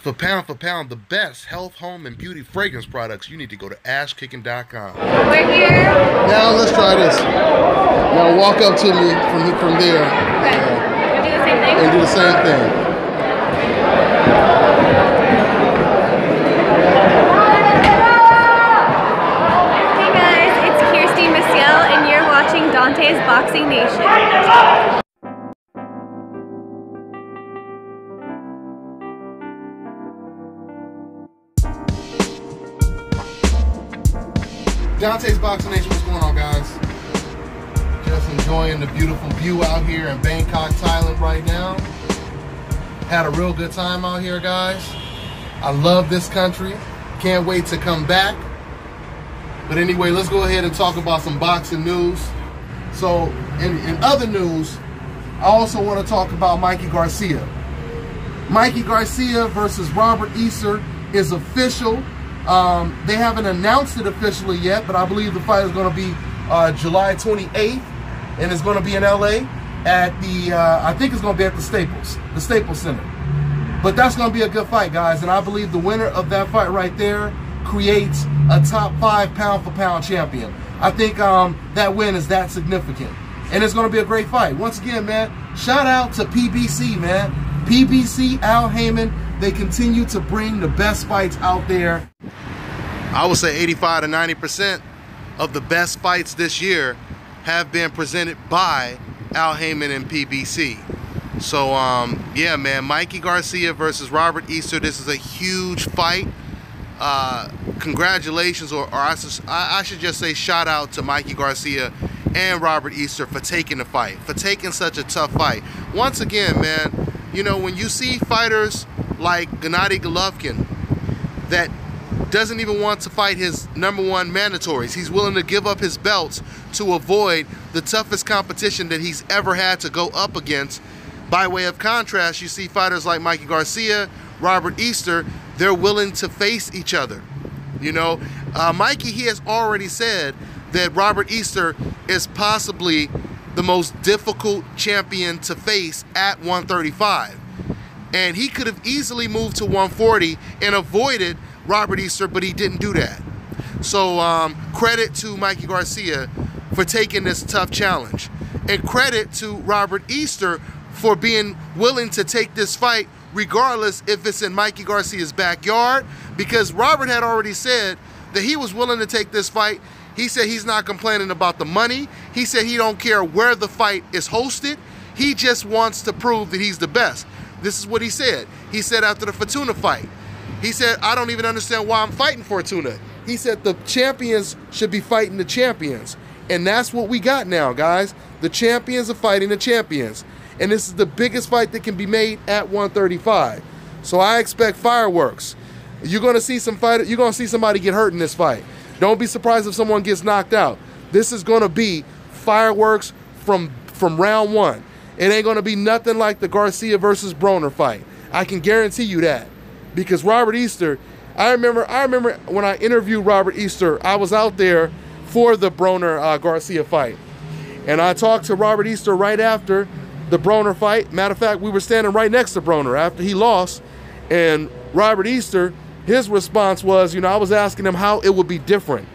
For pound, the best health, home, and beauty fragrance products, you need to go to ashkicking.com. We're here. Now let's try this. Now walk up to me from there. Okay. And do the same thing? And do the same thing. Hey guys, it's and you're watching Dante's Boxing Nation. Dante's Boxing Nation, what's going on, guys? Just enjoying the beautiful view out here in Bangkok, Thailand right now. Had a real good time out here, guys. I love this country. Can't wait to come back. But anyway, let's go ahead and talk about some boxing news. So, in other news, I also want to talk about Mikey Garcia. Mikey Garcia versus Robert Easter is official. They haven't announced it officially yet, but I believe the fight is going to be July 28th, and it's going to be in LA at the, I think it's going to be at the Staples Center. But that's going to be a good fight, guys, and I believe the winner of that fight right there creates a top 5 pound-for-pound champion. I think that win is that significant, and it's going to be a great fight. Once again, man, shout out to PVC, man. PVC, Al Heyman, they continue to bring the best fights out there. I would say 85 to 90% of the best fights this year have been presented by Al Heyman and PBC. So, yeah, man, Mikey Garcia versus Robert Easter. This is a huge fight. Congratulations, or I should just say shout out to Mikey Garcia and Robert Easter for taking the fight, for taking such a tough fight. Once again, man, you know, when you see fighters like Gennady Golovkin that doesn't even want to fight his #1 mandatories. He's willing to give up his belts to avoid the toughest competition that he's ever had to go up against. By way of contrast, you see fighters like Mikey Garcia, Robert Easter, they're willing to face each other. You know, Mikey, he has already said that Robert Easter is possibly the most difficult champion to face at 135. And he could have easily moved to 140 and avoided Robert Easter, but he didn't do that. So credit to Mikey Garcia for taking this tough challenge. And credit to Robert Easter for being willing to take this fight regardless if it's in Mikey Garcia's backyard, because Robert had already said that he was willing to take this fight. He said he's not complaining about the money. He said he don't care where the fight is hosted. He just wants to prove that he's the best. This is what he said. He said after the Fortuna fight, he said, I don't even understand why I'm fighting Fortuna. He said the champions should be fighting the champions. And that's what we got now, guys. The champions are fighting the champions. And this is the biggest fight that can be made at 135. So I expect fireworks. You're gonna see you're gonna see somebody get hurt in this fight. Don't be surprised if someone gets knocked out. This is gonna be fireworks from round one. It ain't gonna be nothing like the Garcia versus Broner fight. I can guarantee you that. Because Robert Easter, I remember when I interviewed Robert Easter, I was out there for the Broner Garcia fight. And I talked to Robert Easter right after the Broner fight. Matter of fact, we were standing right next to Broner after he lost. And Robert Easter, his response was, you know, I was asking him how it would be different,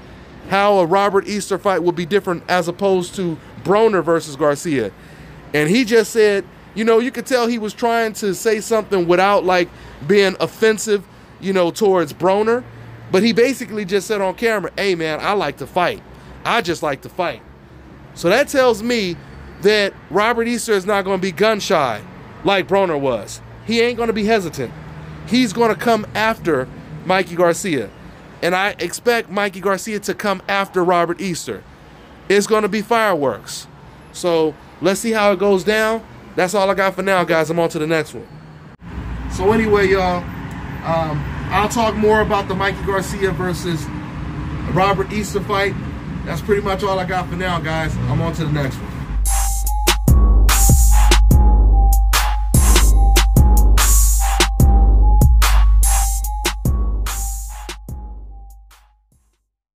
how a Robert Easter fight would be different as opposed to Broner versus Garcia. And he just said, you know, you could tell he was trying to say something without like being offensive, you know, towards Broner. But he basically just said on camera, hey man, I like to fight. I just like to fight. So that tells me that Robert Easter is not going to be gun shy like Broner was. He ain't going to be hesitant. He's going to come after Mikey Garcia. And I expect Mikey Garcia to come after Robert Easter. It's going to be fireworks. So let's see how it goes down. That's all I got for now, guys. I'm on to the next one. So anyway, y'all, I'll talk more about the Mikey Garcia versus Robert Easter fight. That's pretty much all I got for now, guys. I'm on to the next one.